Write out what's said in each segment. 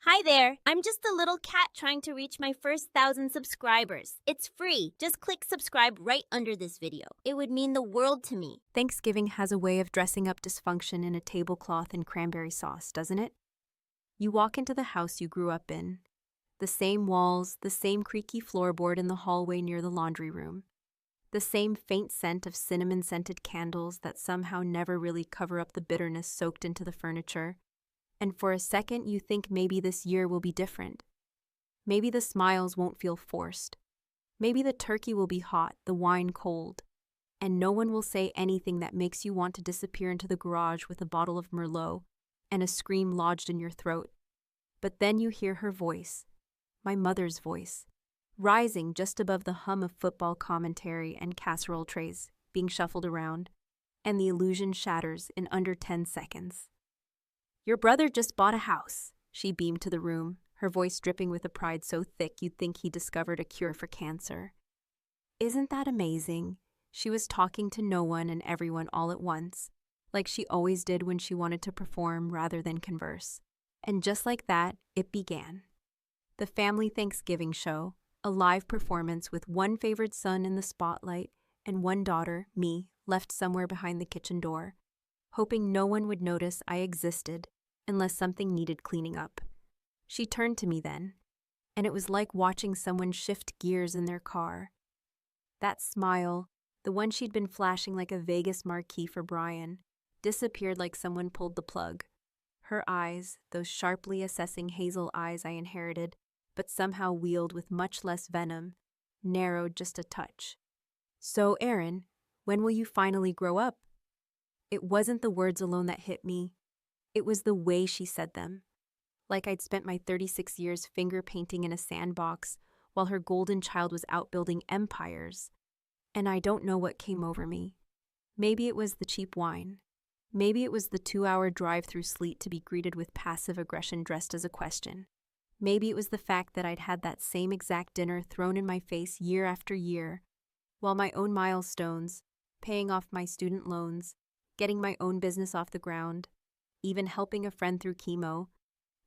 Hi there, I'm just a little cat trying to reach my first 1,000 subscribers. It's free. Just click subscribe right under this video. It would mean the world to me. Thanksgiving has a way of dressing up dysfunction in a tablecloth and cranberry sauce, doesn't it? You walk into the house you grew up in. The same walls, the same creaky floorboard in the hallway near the laundry room. The same faint scent of cinnamon-scented candles that somehow never really cover up the bitterness soaked into the furniture. And for a second you think maybe this year will be different. Maybe the smiles won't feel forced. Maybe the turkey will be hot, the wine cold. And no one will say anything that makes you want to disappear into the garage with a bottle of Merlot and a scream lodged in your throat. But then you hear her voice, my mother's voice, rising just above the hum of football commentary and casserole trays being shuffled around, and the illusion shatters in under 10 seconds. Your brother just bought a house, she beamed to the room, her voice dripping with a pride so thick you'd think he discovered a cure for cancer. Isn't that amazing? She was talking to no one and everyone all at once, like she always did when she wanted to perform rather than converse. And just like that, it began. The family Thanksgiving show, a live performance with one favored son in the spotlight and one daughter, me, left somewhere behind the kitchen door, hoping no one would notice I existed unless something needed cleaning up. She turned to me then, and it was like watching someone shift gears in their car. That smile, the one she'd been flashing like a Vegas marquee for Brian, disappeared like someone pulled the plug. Her eyes, those sharply assessing hazel eyes I inherited, but somehow wheeled with much less venom, narrowed just a touch. So, Aaron, when will you finally grow up? It wasn't the words alone that hit me. It was the way she said them. Like I'd spent my 36 years finger painting in a sandbox while her golden child was out building empires. And I don't know what came over me. Maybe it was the cheap wine. Maybe it was the 2-hour drive through sleet to be greeted with passive aggression dressed as a question. Maybe it was the fact that I'd had that same exact dinner thrown in my face year after year, while my own milestones, paying off my student loans, getting my own business off the ground, even helping a friend through chemo,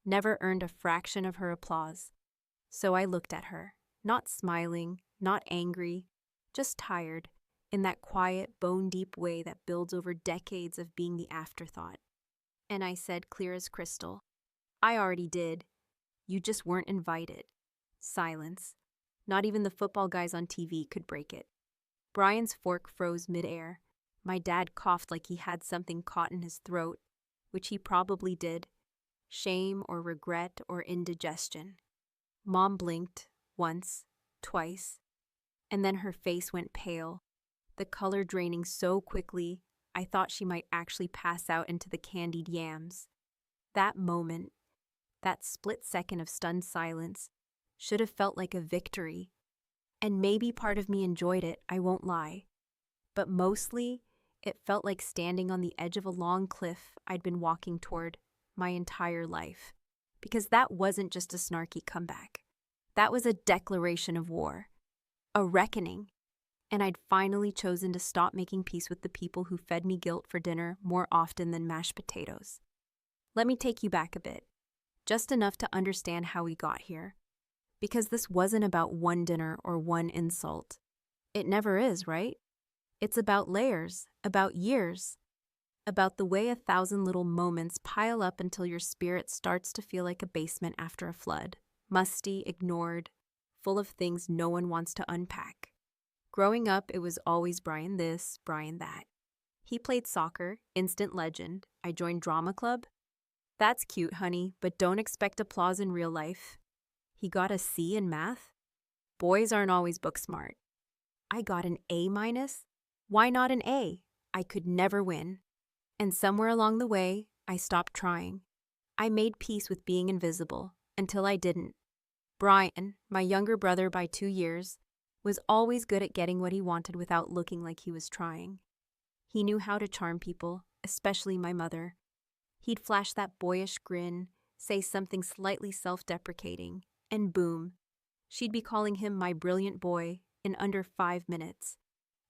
never earned a fraction of her applause. So I looked at her, not smiling, not angry, just tired, in that quiet, bone-deep way that builds over decades of being the afterthought. And I said, clear as crystal, I already did. You just weren't invited. Silence. Not even the football guys on TV could break it. Brian's fork froze midair. My dad coughed like he had something caught in his throat, which he probably did. Shame or regret or indigestion. Mom blinked, once, twice, and then her face went pale, the color draining so quickly I thought she might actually pass out into the candied yams. That moment, that split second of stunned silence, should have felt like a victory. And maybe part of me enjoyed it, I won't lie. But mostly, it felt like standing on the edge of a long cliff I'd been walking toward my entire life. Because that wasn't just a snarky comeback. That was a declaration of war. A reckoning. And I'd finally chosen to stop making peace with the people who fed me guilt for dinner more often than mashed potatoes. Let me take you back a bit. Just enough to understand how we got here. Because this wasn't about one dinner or one insult. It never is, right? It's about layers, about years, about the way 1,000 little moments pile up until your spirit starts to feel like a basement after a flood, musty, ignored, full of things no one wants to unpack. Growing up, it was always Brian this, Brian that. He played soccer, instant legend. I joined drama club. That's cute, honey, but don't expect applause in real life. He got a C in math. Boys aren't always book smart. I got an A-. Why not an A? I could never win. And somewhere along the way, I stopped trying. I made peace with being invisible, until I didn't. Brian, my younger brother by 2 years, was always good at getting what he wanted without looking like he was trying. He knew how to charm people, especially my mother. He'd flash that boyish grin, say something slightly self-deprecating, and boom, she'd be calling him my brilliant boy in under 5 minutes.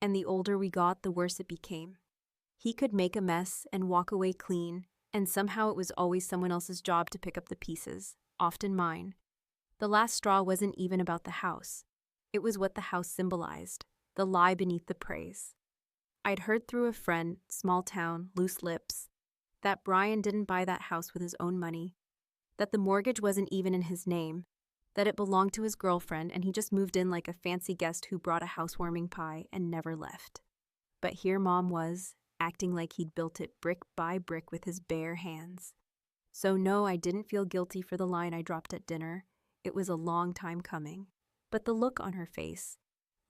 And the older we got, the worse it became. He could make a mess and walk away clean, and somehow it was always someone else's job to pick up the pieces. often mine. The last straw wasn't even about the house. It was what the house symbolized, the lie beneath the praise. I'd heard through a friend, small town, loose lips, that Brian didn't buy that house with his own money, that the mortgage wasn't even in his name, that it belonged to his girlfriend and he just moved in like a fancy guest who brought a housewarming pie and never left. But here Mom was, acting like he'd built it brick by brick with his bare hands. So no, I didn't feel guilty for the line I dropped at dinner. It was a long time coming. But the look on her face,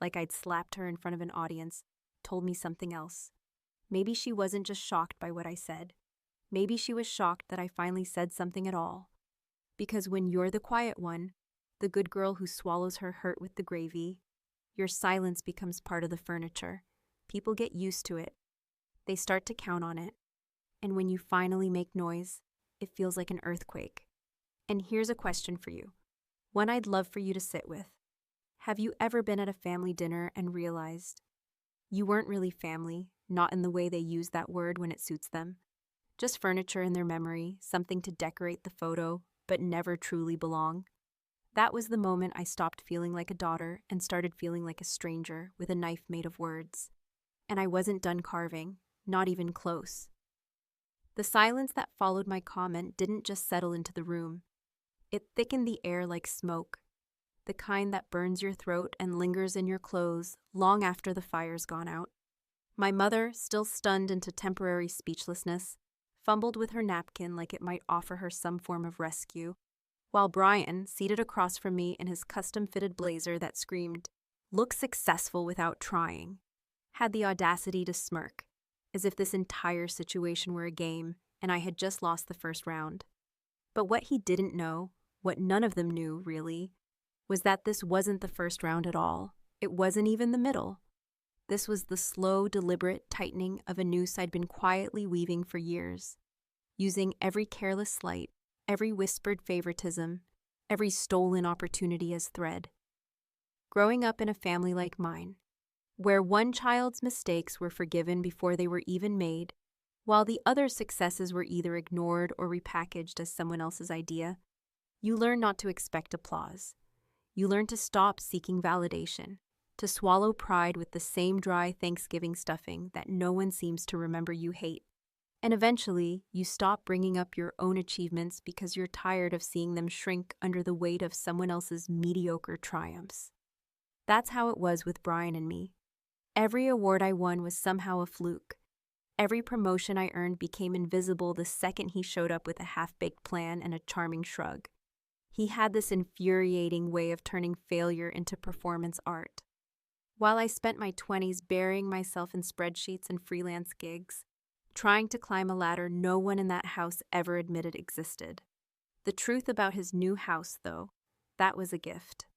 like I'd slapped her in front of an audience, told me something else. Maybe she wasn't just shocked by what I said. Maybe she was shocked that I finally said something at all. Because when you're the quiet one, the good girl who swallows her hurt with the gravy, your silence becomes part of the furniture. People get used to it. They start to count on it. And when you finally make noise, it feels like an earthquake. And here's a question for you. One I'd love for you to sit with. Have you ever been at a family dinner and realized you weren't really family, not in the way they use that word when it suits them? Just furniture in their memory, something to decorate the photo, but never truly belong? That was the moment I stopped feeling like a daughter and started feeling like a stranger with a knife made of words. And I wasn't done carving, not even close. The silence that followed my comment didn't just settle into the room. It thickened the air like smoke, the kind that burns your throat and lingers in your clothes long after the fire's gone out. My mother, still stunned into temporary speechlessness, fumbled with her napkin like it might offer her some form of rescue, while Brian, seated across from me in his custom-fitted blazer that screamed, "Look successful without trying," had the audacity to smirk, as if this entire situation were a game and I had just lost the first round. But what he didn't know, what none of them knew, really, was that this wasn't the first round at all. It wasn't even the middle. This was the slow, deliberate tightening of a noose I'd been quietly weaving for years, using every careless slight, every whispered favoritism, every stolen opportunity as thread. Growing up in a family like mine, where one child's mistakes were forgiven before they were even made, while the other's successes were either ignored or repackaged as someone else's idea, you learn not to expect applause. You learn to stop seeking validation, to swallow pride with the same dry Thanksgiving stuffing that no one seems to remember you hate. And eventually, you stop bringing up your own achievements because you're tired of seeing them shrink under the weight of someone else's mediocre triumphs. That's how it was with Brian and me. Every award I won was somehow a fluke. Every promotion I earned became invisible the second he showed up with a half-baked plan and a charming shrug. He had this infuriating way of turning failure into performance art. While I spent my 20s burying myself in spreadsheets and freelance gigs, trying to climb a ladder no one in that house ever admitted existed. The truth about his new house, though, that was a gift.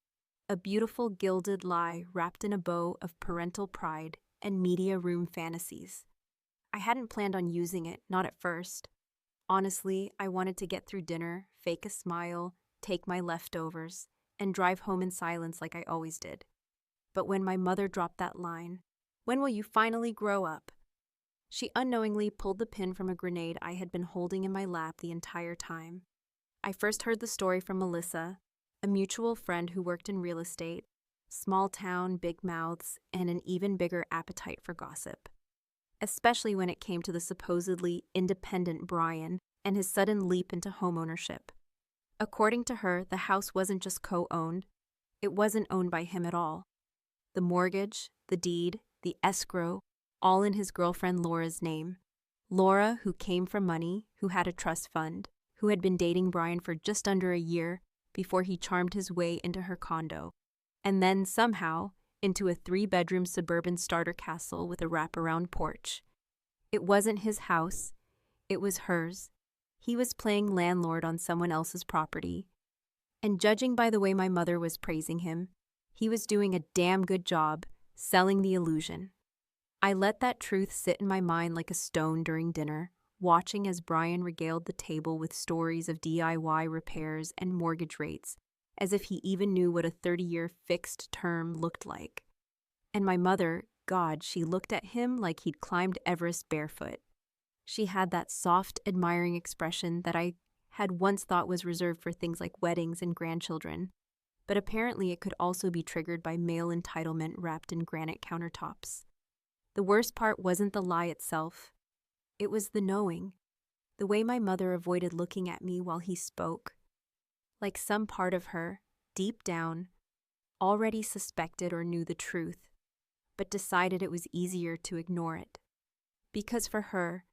A beautiful gilded lie wrapped in a bow of parental pride and media room fantasies. I hadn't planned on using it, not at first. Honestly, I wanted to get through dinner, fake a smile, take my leftovers, and drive home in silence like I always did. But when my mother dropped that line, "When will you finally grow up?" she unknowingly pulled the pin from a grenade I had been holding in my lap the entire time. I first heard the story from Melissa, a mutual friend who worked in real estate, small town, big mouths, and an even bigger appetite for gossip. Especially when it came to the supposedly independent Brian and his sudden leap into homeownership. According to her, the house wasn't just co-owned, it wasn't owned by him at all. The mortgage, the deed, the escrow, all in his girlfriend Laura's name. Laura, who came from money, who had a trust fund, who had been dating Brian for just under a year before he charmed his way into her condo, and then somehow into a 3-bedroom suburban starter castle with a wraparound porch. It wasn't his house, it was hers. He was playing landlord on someone else's property. And judging by the way my mother was praising him, he was doing a damn good job selling the illusion. I let that truth sit in my mind like a stone during dinner, watching as Brian regaled the table with stories of DIY repairs and mortgage rates, as if he even knew what a 30-year fixed term looked like. And my mother, God, she looked at him like he'd climbed Everest barefoot. She had that soft, admiring expression that I had once thought was reserved for things like weddings and grandchildren, but apparently it could also be triggered by male entitlement wrapped in granite countertops. The worst part wasn't the lie itself. It was the knowing. The way my mother avoided looking at me while he spoke. Like some part of her, deep down, already suspected or knew the truth, but decided it was easier to ignore it. Because for her,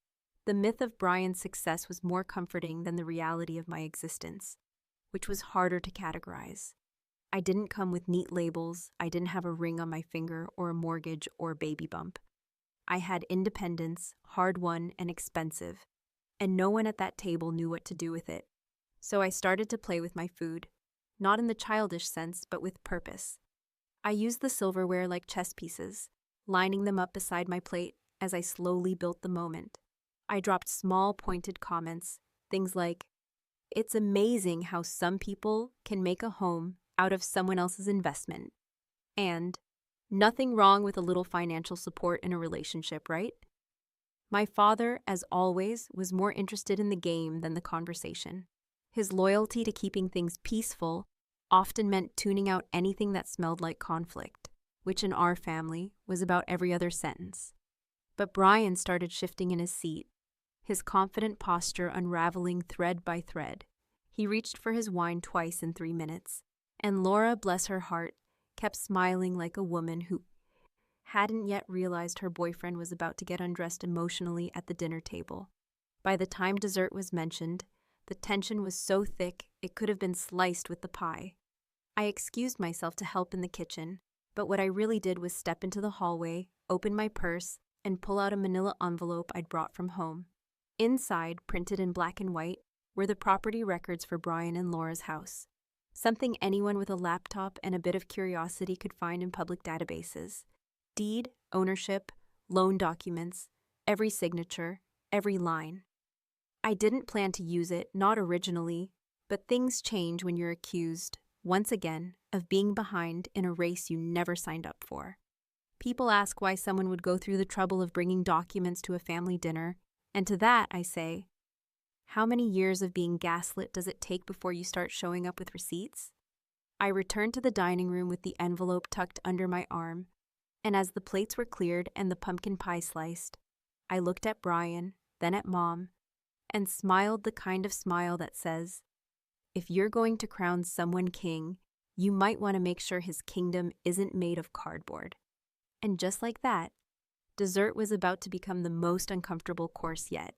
the myth of Brian's success was more comforting than the reality of my existence, which was harder to categorize. I didn't come with neat labels, I didn't have a ring on my finger or a mortgage or a baby bump. I had independence, hard-won and expensive, and no one at that table knew what to do with it. So I started to play with my food, not in the childish sense, but with purpose. I used the silverware like chess pieces, lining them up beside my plate as I slowly built the moment. I dropped small, pointed comments, things like, "It's amazing how some people can make a home out of someone else's investment," and "Nothing wrong with a little financial support in a relationship, right?" My father, as always, was more interested in the game than the conversation. His loyalty to keeping things peaceful often meant tuning out anything that smelled like conflict, which in our family was about every other sentence. But Brian started shifting in his seat, his confident posture unraveling thread by thread. He reached for his wine twice in 3 minutes, and Laura, bless her heart, kept smiling like a woman who hadn't yet realized her boyfriend was about to get undressed emotionally at the dinner table. By the time dessert was mentioned, the tension was so thick it could have been sliced with the pie. I excused myself to help in the kitchen, but what I really did was step into the hallway, open my purse, and pull out a manila envelope I'd brought from home. Inside, printed in black and white, were the property records for Brian and Laura's house. Something anyone with a laptop and a bit of curiosity could find in public databases. Deed, ownership, loan documents, every signature, every line. I didn't plan to use it, not originally, but things change when you're accused, once again, of being behind in a race you never signed up for. People ask why someone would go through the trouble of bringing documents to a family dinner, and to that I say, how many years of being gaslit does it take before you start showing up with receipts? I returned to the dining room with the envelope tucked under my arm, and as the plates were cleared and the pumpkin pie sliced, I looked at Brian, then at Mom, and smiled the kind of smile that says, if you're going to crown someone king, you might want to make sure his kingdom isn't made of cardboard. And just like that, dessert was about to become the most uncomfortable course yet.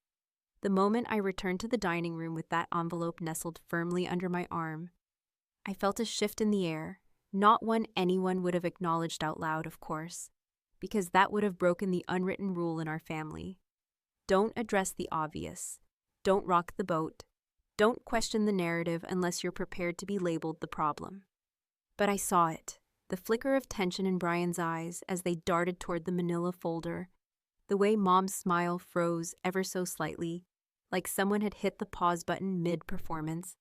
The moment I returned to the dining room with that envelope nestled firmly under my arm, I felt a shift in the air, not one anyone would have acknowledged out loud, of course, because that would have broken the unwritten rule in our family. Don't address the obvious. Don't rock the boat. Don't question the narrative unless you're prepared to be labeled the problem. But I saw it, the flicker of tension in Brian's eyes as they darted toward the manila folder, the way Mom's smile froze ever so slightly, like someone had hit the pause button mid-performance,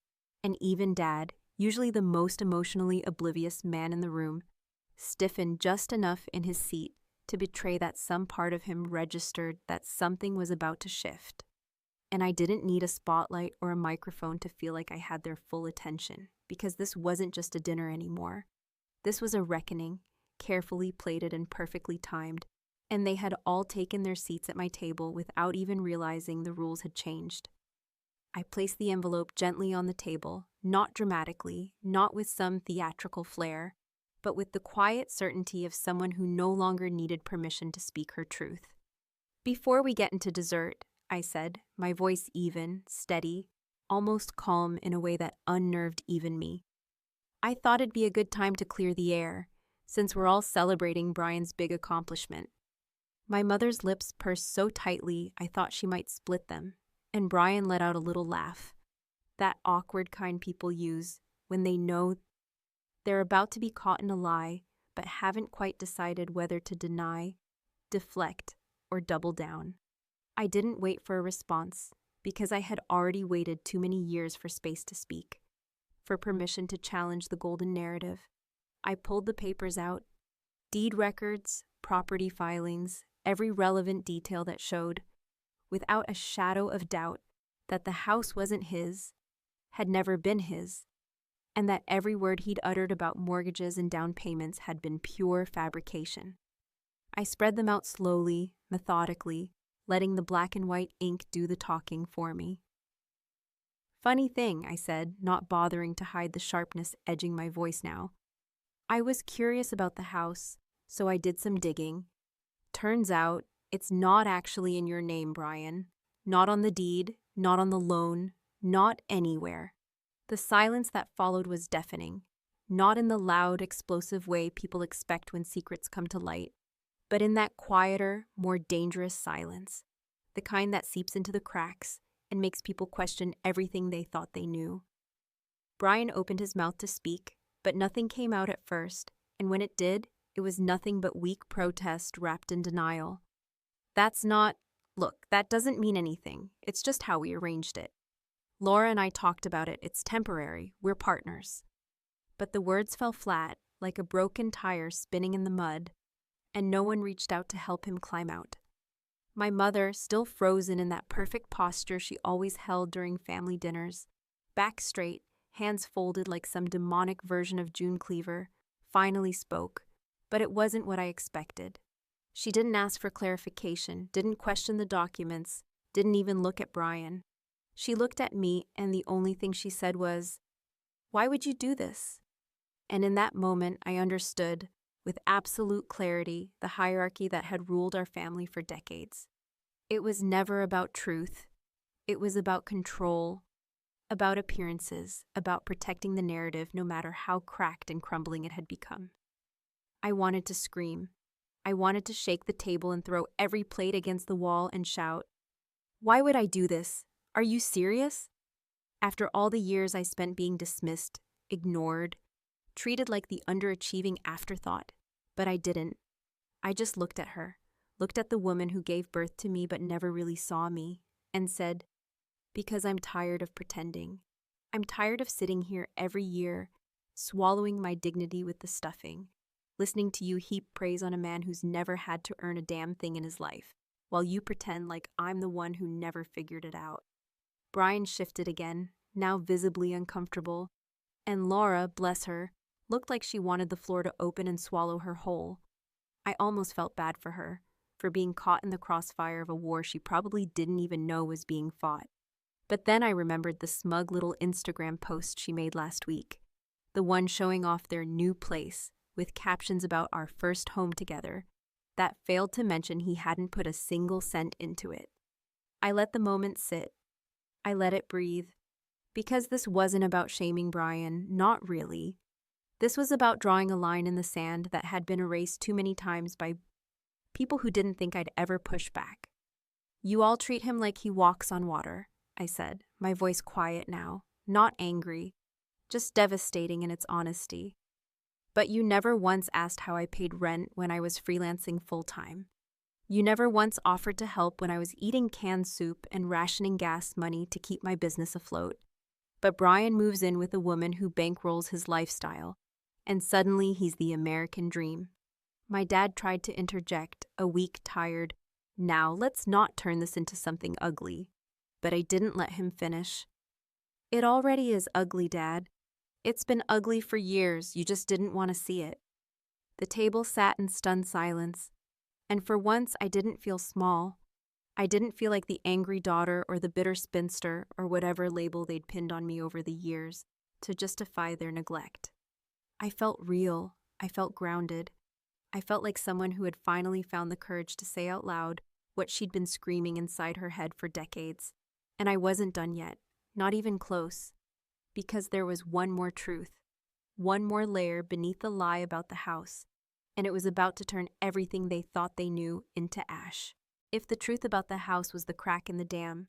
and even Dad, usually the most emotionally oblivious man in the room, stiffened just enough in his seat to betray that some part of him registered that something was about to shift. And I didn't need a spotlight or a microphone to feel like I had their full attention, because this wasn't just a dinner anymore. This was a reckoning, carefully plated and perfectly timed, and they had all taken their seats at my table without even realizing the rules had changed. I placed the envelope gently on the table, not dramatically, not with some theatrical flair, but with the quiet certainty of someone who no longer needed permission to speak her truth. Before we get into dessert, I said, my voice even, steady, almost calm in a way that unnerved even me. I thought it'd be a good time to clear the air, since we're all celebrating Brian's big accomplishment. My mother's lips pursed so tightly I thought she might split them, and Brian let out a little laugh, that awkward kind people use when they know they're about to be caught in a lie but haven't quite decided whether to deny, deflect, or double down. I didn't wait for a response because I had already waited too many years for space to speak, for permission to challenge the golden narrative. I pulled the papers out, deed records, property filings, every relevant detail that showed, without a shadow of doubt, that the house wasn't his had never been his, and that every word he'd uttered about mortgages and down payments had been pure fabrication. I spread them out slowly, methodically, letting the black and white ink do the talking for me. Funny thing, I said, not bothering to hide the sharpness edging my voice now. I was curious about the house, so I did some digging. Turns out, it's not actually in your name, Brian. Not on the deed, not on the loan, not anywhere. The silence that followed was deafening, not in the loud, explosive way people expect when secrets come to light, but in that quieter, more dangerous silence, the kind that seeps into the cracks and makes people question everything they thought they knew. Brian opened his mouth to speak, but nothing came out at first, and when it did, it was nothing but weak protest wrapped in denial. Look, that doesn't mean anything. It's just how we arranged it. Laura and I talked about it. It's temporary. We're partners. But the words fell flat, like a broken tire spinning in the mud, and no one reached out to help him climb out. My mother, still frozen in that perfect posture she always held during family dinners, back straight, hands folded like some demonic version of June Cleaver, finally spoke, but it wasn't what I expected. She didn't ask for clarification, didn't question the documents, didn't even look at Brian. She looked at me, and the only thing she said was, "Why would you do this?" And in that moment, I understood, with absolute clarity, the hierarchy that had ruled our family for decades. It was never about truth. It was about control, about appearances, about protecting the narrative no matter how cracked and crumbling it had become. I wanted to scream. I wanted to shake the table and throw every plate against the wall and shout, "Why would I do this? Are you serious?" After all the years I spent being dismissed, ignored, treated like the underachieving afterthought, but I didn't. I just looked at her, looked at the woman who gave birth to me but never really saw me, and said, "Because I'm tired of pretending. I'm tired of sitting here every year, swallowing my dignity with the stuffing, listening to you heap praise on a man who's never had to earn a damn thing in his life, while you pretend like I'm the one who never figured it out." Brian shifted again, now visibly uncomfortable, and Laura, bless her, looked like she wanted the floor to open and swallow her whole. I almost felt bad for her, for being caught in the crossfire of a war she probably didn't even know was being fought. But then I remembered the smug little Instagram post she made last week, the one showing off their new place, with captions about our first home together, that failed to mention he hadn't put a single cent into it. I let the moment sit. I let it breathe. Because this wasn't about shaming Brian, not really. This was about drawing a line in the sand that had been erased too many times by people who didn't think I'd ever push back. "You all treat him like he walks on water," I said, my voice quiet now, not angry, just devastating in its honesty. "But you never once asked how I paid rent when I was freelancing full-time. You never once offered to help when I was eating canned soup and rationing gas money to keep my business afloat. But Brian moves in with a woman who bankrolls his lifestyle, and suddenly he's the American dream." My dad tried to interject, a weak, tired, "Now, let's not turn this into something ugly." But I didn't let him finish. "It already is ugly, Dad. It's been ugly for years, you just didn't want to see it." The table sat in stunned silence, and for once I didn't feel small. I didn't feel like the angry daughter or the bitter spinster or whatever label they'd pinned on me over the years to justify their neglect. I felt real. I felt grounded. I felt like someone who had finally found the courage to say out loud what she'd been screaming inside her head for decades. And I wasn't done yet, not even close, because there was one more truth, one more layer beneath the lie about the house, and it was about to turn everything they thought they knew into ash. If the truth about the house was the crack in the dam,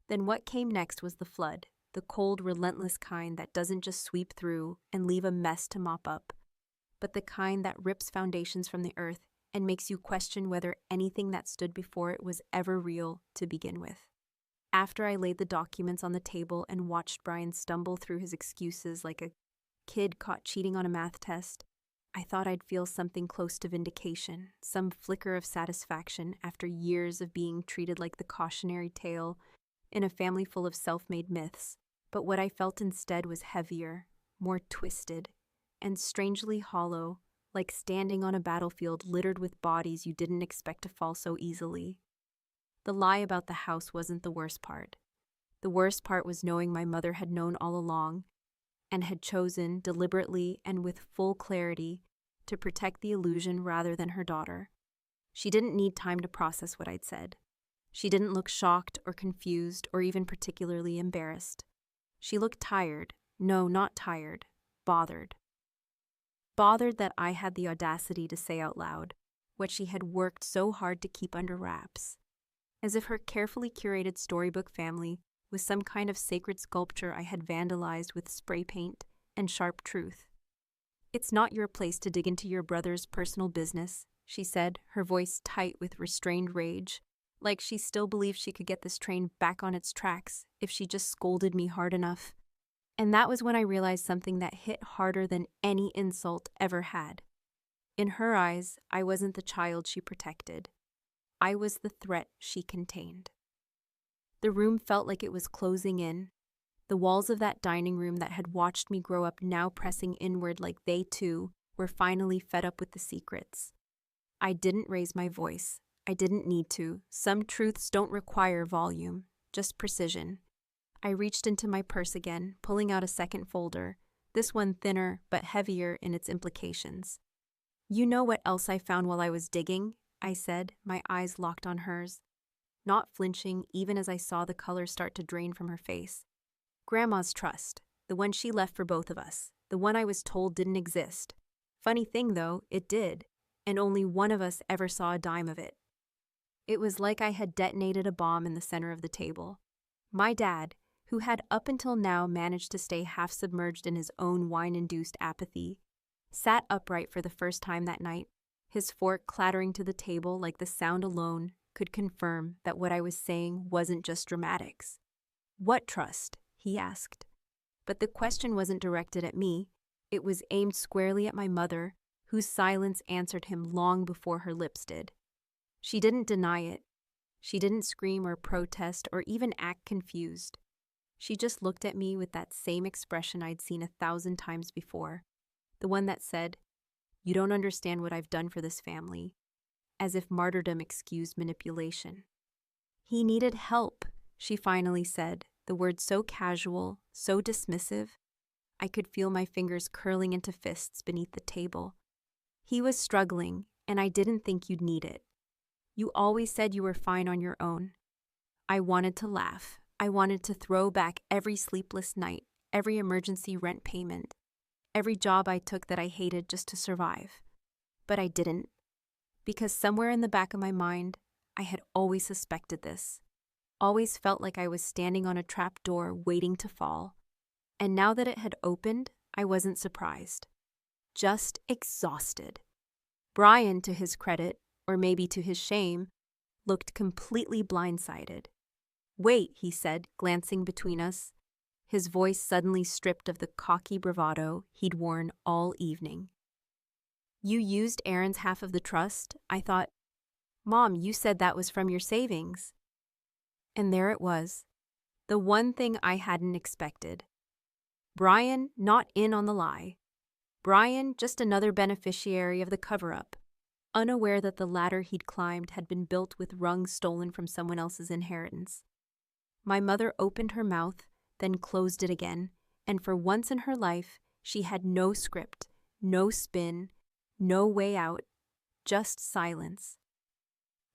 then what came next was the flood, the cold, relentless kind that doesn't just sweep through and leave a mess to mop up, but the kind that rips foundations from the earth and makes you question whether anything that stood before it was ever real to begin with. After I laid the documents on the table and watched Brian stumble through his excuses like a kid caught cheating on a math test, I thought I'd feel something close to vindication, some flicker of satisfaction after years of being treated like the cautionary tale in a family full of self-made myths. But what I felt instead was heavier, more twisted, and strangely hollow, like standing on a battlefield littered with bodies you didn't expect to fall so easily. The lie about the house wasn't the worst part. The worst part was knowing my mother had known all along and had chosen, deliberately and with full clarity, to protect the illusion rather than her daughter. She didn't need time to process what I'd said. She didn't look shocked or confused or even particularly embarrassed. She looked tired. No, not tired. Bothered. Bothered that I had the audacity to say out loud what she had worked so hard to keep under wraps. As if her carefully curated storybook family was some kind of sacred sculpture I had vandalized with spray paint and sharp truth. "It's not your place to dig into your brother's personal business," she said, her voice tight with restrained rage, like she still believed she could get this train back on its tracks if she just scolded me hard enough. And that was when I realized something that hit harder than any insult ever had. In her eyes, I wasn't the child she protected. I was the threat she contained. The room felt like it was closing in, the walls of that dining room that had watched me grow up now pressing inward like they, too, were finally fed up with the secrets. I didn't raise my voice. I didn't need to. Some truths don't require volume, just precision. I reached into my purse again, pulling out a second folder, this one thinner but heavier in its implications. "You know what else I found while I was digging?" I said, my eyes locked on hers, not flinching even as I saw the color start to drain from her face. Grandma's trust, the one she left for both of us, the one I was told didn't exist. Funny thing though, it did, and only one of us ever saw a dime of it. It was like I had detonated a bomb in the center of the table. My dad, who had up until now managed to stay half submerged in his own wine-induced apathy, sat upright for the first time that night, his fork clattering to the table like the sound alone could confirm that what I was saying wasn't just dramatics. "What trust?" he asked. But the question wasn't directed at me. It was aimed squarely at my mother, whose silence answered him long before her lips did. She didn't deny it. She didn't scream or protest or even act confused. She just looked at me with that same expression I'd seen 1,000 times before, the one that said, "You don't understand what I've done for this family," as if martyrdom excused manipulation. "He needed help," she finally said, the word so casual, so dismissive, I could feel my fingers curling into fists beneath the table. "He was struggling, and I didn't think you'd need it. You always said you were fine on your own." I wanted to laugh. I wanted to throw back every sleepless night, every emergency rent payment, every job I took that I hated just to survive. But I didn't, because somewhere in the back of my mind, I had always suspected this, always felt like I was standing on a trap door waiting to fall. And now that it had opened, I wasn't surprised, just exhausted. Brian, to his credit, or maybe to his shame, looked completely blindsided. "Wait," he said, glancing between us, his voice suddenly stripped of the cocky bravado he'd worn all evening. "You used Aaron's half of the trust?" I thought. "Mom, you said that was from your savings." And there it was, the one thing I hadn't expected. Brian not in on the lie. Brian just another beneficiary of the cover-up, unaware that the ladder he'd climbed had been built with rungs stolen from someone else's inheritance. My mother opened her mouth, then closed it again, and for once in her life, she had no script, no spin, no way out, just silence.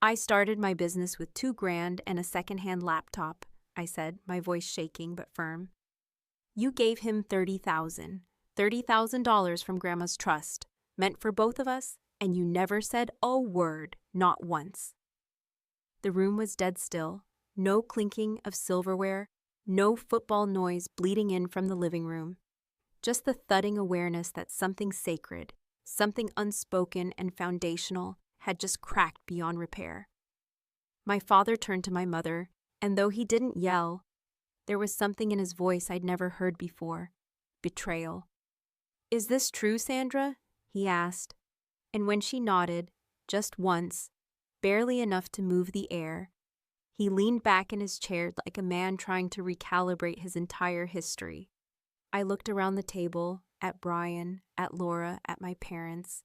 "I started my business with $2,000 and a secondhand laptop," I said, my voice shaking but firm. "You gave him $30,000 from Grandma's trust, meant for both of us, and you never said a word, not once." The room was dead still. No clinking of silverware, no football noise bleeding in from the living room. Just the thudding awareness that something sacred, something unspoken and foundational, had just cracked beyond repair. My father turned to my mother, and though he didn't yell, there was something in his voice I'd never heard before. Betrayal. "Is this true, Sandra?" he asked. And when she nodded, just once, barely enough to move the air, He leaned back in his chair like a man trying to recalibrate his entire history. I looked around the table, at Brian, at Laura, at my parents,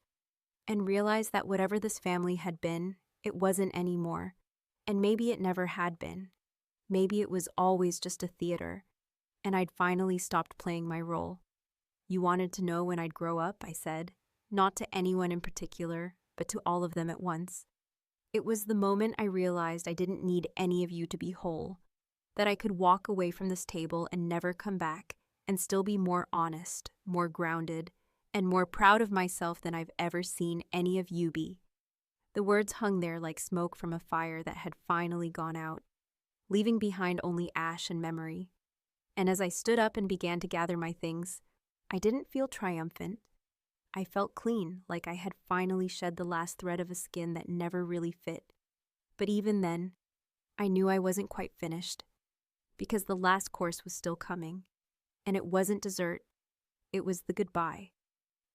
and realized that whatever this family had been, it wasn't anymore. And maybe it never had been. Maybe it was always just a theater, and I'd finally stopped playing my role. You wanted to know when I'd grow up, I said, not to anyone in particular, but to all of them at once. It was the moment I realized I didn't need any of you to be whole, that I could walk away from this table and never come back, and still be more honest, more grounded, and more proud of myself than I've ever seen any of you be. The words hung there like smoke from a fire that had finally gone out, leaving behind only ash and memory. And as I stood up and began to gather my things, I didn't feel triumphant. I felt clean, like I had finally shed the last thread of a skin that never really fit. But even then, I knew I wasn't quite finished, because the last course was still coming. And it wasn't dessert, it was the goodbye.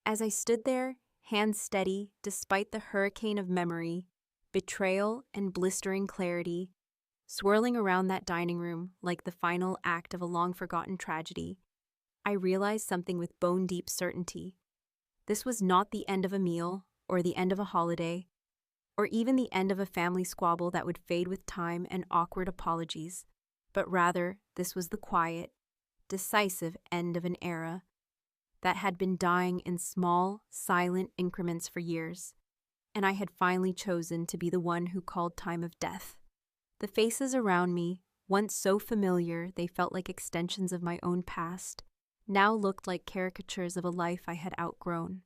As I stood there, hands steady, despite the hurricane of memory, betrayal, and blistering clarity, swirling around that dining room like the final act of a long-forgotten tragedy, I realized something with bone-deep certainty. This was not the end of a meal, or the end of a holiday, or even the end of a family squabble that would fade with time and awkward apologies, but rather this was the quiet, decisive end of an era that had been dying in small, silent increments for years, and I had finally chosen to be the one who called time of death. The faces around me, once so familiar they felt like extensions of my own past, now looked like caricatures of a life I had outgrown.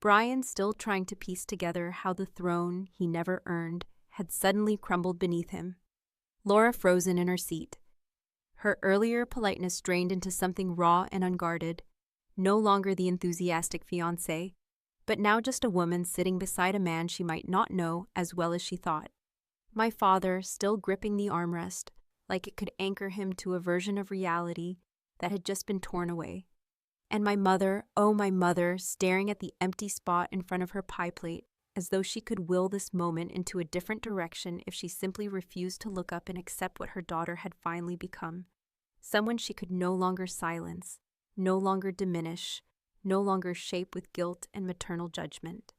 Brian still trying to piece together how the throne he never earned had suddenly crumbled beneath him. Laura frozen in her seat. Her earlier politeness drained into something raw and unguarded, no longer the enthusiastic fiancé, but now just a woman sitting beside a man she might not know as well as she thought. My father still gripping the armrest, like it could anchor him to a version of reality that had just been torn away. And my mother, oh my mother, staring at the empty spot in front of her pie plate, as though she could will this moment into a different direction if she simply refused to look up and accept what her daughter had finally become. Someone she could no longer silence, no longer diminish, no longer shape with guilt and maternal judgment.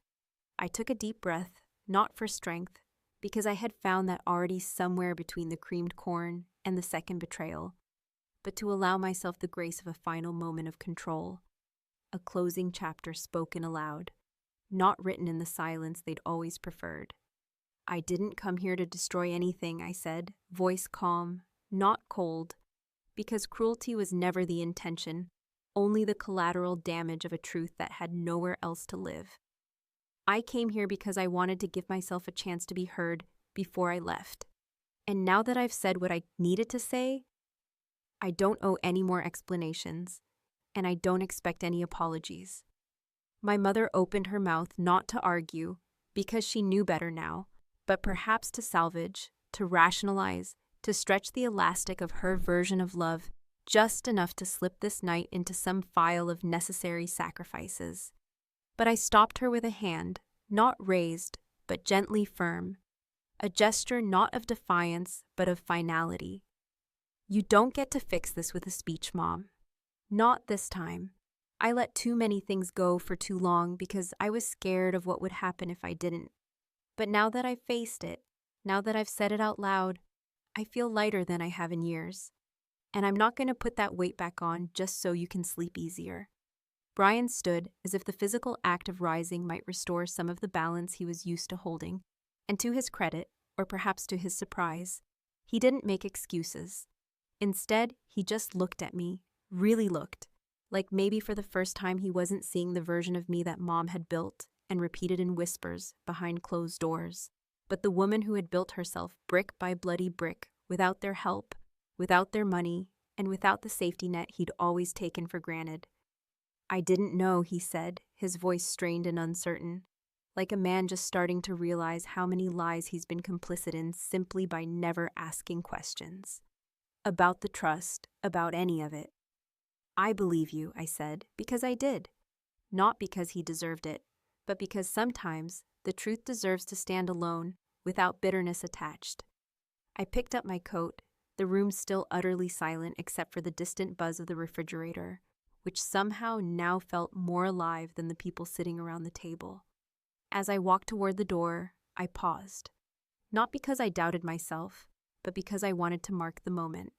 I took a deep breath, not for strength, because I had found that already somewhere between the creamed corn and the second betrayal, but to allow myself the grace of a final moment of control, a closing chapter spoken aloud, not written in the silence they'd always preferred. I didn't come here to destroy anything, I said, voice calm, not cold, because cruelty was never the intention, only the collateral damage of a truth that had nowhere else to live. I came here because I wanted to give myself a chance to be heard before I left. And now that I've said what I needed to say, I don't owe any more explanations, and I don't expect any apologies. My mother opened her mouth not to argue, because she knew better now, but perhaps to salvage, to rationalize, to stretch the elastic of her version of love just enough to slip this night into some file of necessary sacrifices. But I stopped her with a hand, not raised, but gently firm, a gesture not of defiance, but of finality. You don't get to fix this with a speech, Mom. Not this time. I let too many things go for too long because I was scared of what would happen if I didn't. But now that I've faced it, now that I've said it out loud, I feel lighter than I have in years. And I'm not going to put that weight back on just so you can sleep easier. Brian stood as if the physical act of rising might restore some of the balance he was used to holding, and to his credit, or perhaps to his surprise, he didn't make excuses. Instead, he just looked at me, really looked, like maybe for the first time he wasn't seeing the version of me that Mom had built and repeated in whispers behind closed doors, but the woman who had built herself brick by bloody brick without their help, without their money, and without the safety net he'd always taken for granted. I didn't know, he said, his voice strained and uncertain, like a man just starting to realize how many lies he's been complicit in simply by never asking questions. About the trust, about any of it. I believe you, I said, because I did. Not because he deserved it, but because sometimes the truth deserves to stand alone, without bitterness attached. I picked up my coat, the room still utterly silent except for the distant buzz of the refrigerator, which somehow now felt more alive than the people sitting around the table. As I walked toward the door, I paused. Not because I doubted myself, but because I wanted to mark the moment.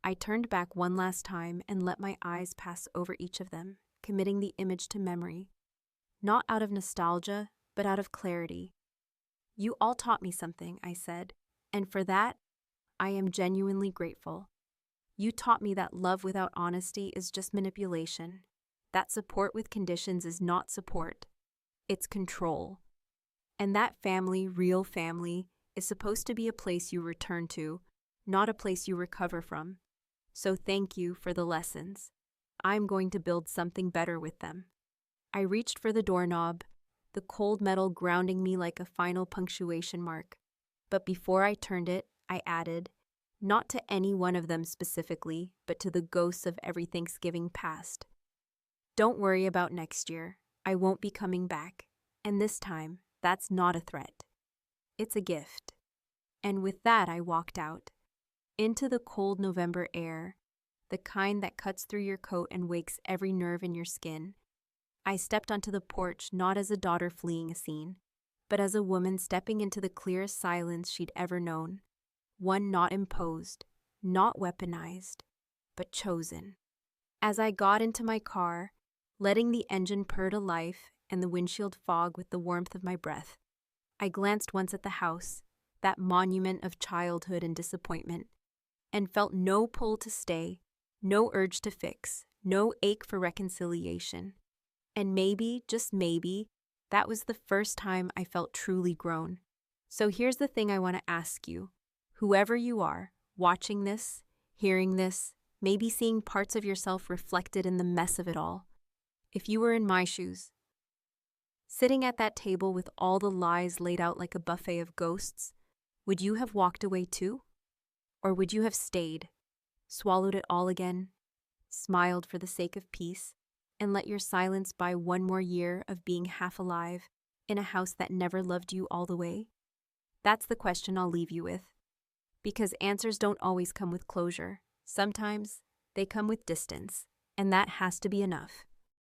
I turned back one last time and let my eyes pass over each of them, committing the image to memory. Not out of nostalgia, but out of clarity. "You all taught me something," I said, "and for that, I am genuinely grateful. You taught me that love without honesty is just manipulation, that support with conditions is not support, it's control. And that family, real family, is supposed to be a place you return to, not a place you recover from. So thank you for the lessons. I'm going to build something better with them." I reached for the doorknob, the cold metal grounding me like a final punctuation mark. But before I turned it, I added, not to any one of them specifically, but to the ghosts of every Thanksgiving past. "Don't worry about next year. I won't be coming back. And this time, that's not a threat. It's a gift." And with that, I walked out, into the cold November air, the kind that cuts through your coat and wakes every nerve in your skin. I stepped onto the porch not as a daughter fleeing a scene, but as a woman stepping into the clearest silence she'd ever known. One not imposed, not weaponized, but chosen. As I got into my car, letting the engine purr to life and the windshield fog with the warmth of my breath, I glanced once at the house, that monument of childhood and disappointment, and felt no pull to stay, no urge to fix, no ache for reconciliation. And maybe, just maybe, that was the first time I felt truly grown. So here's the thing I want to ask you. Whoever you are, watching this, hearing this, maybe seeing parts of yourself reflected in the mess of it all. If you were in my shoes, sitting at that table with all the lies laid out like a buffet of ghosts, would you have walked away too? Or would you have stayed, swallowed it all again, smiled for the sake of peace, and let your silence buy one more year of being half alive in a house that never loved you all the way? That's the question I'll leave you with. Because answers don't always come with closure. Sometimes they come with distance, and that has to be enough.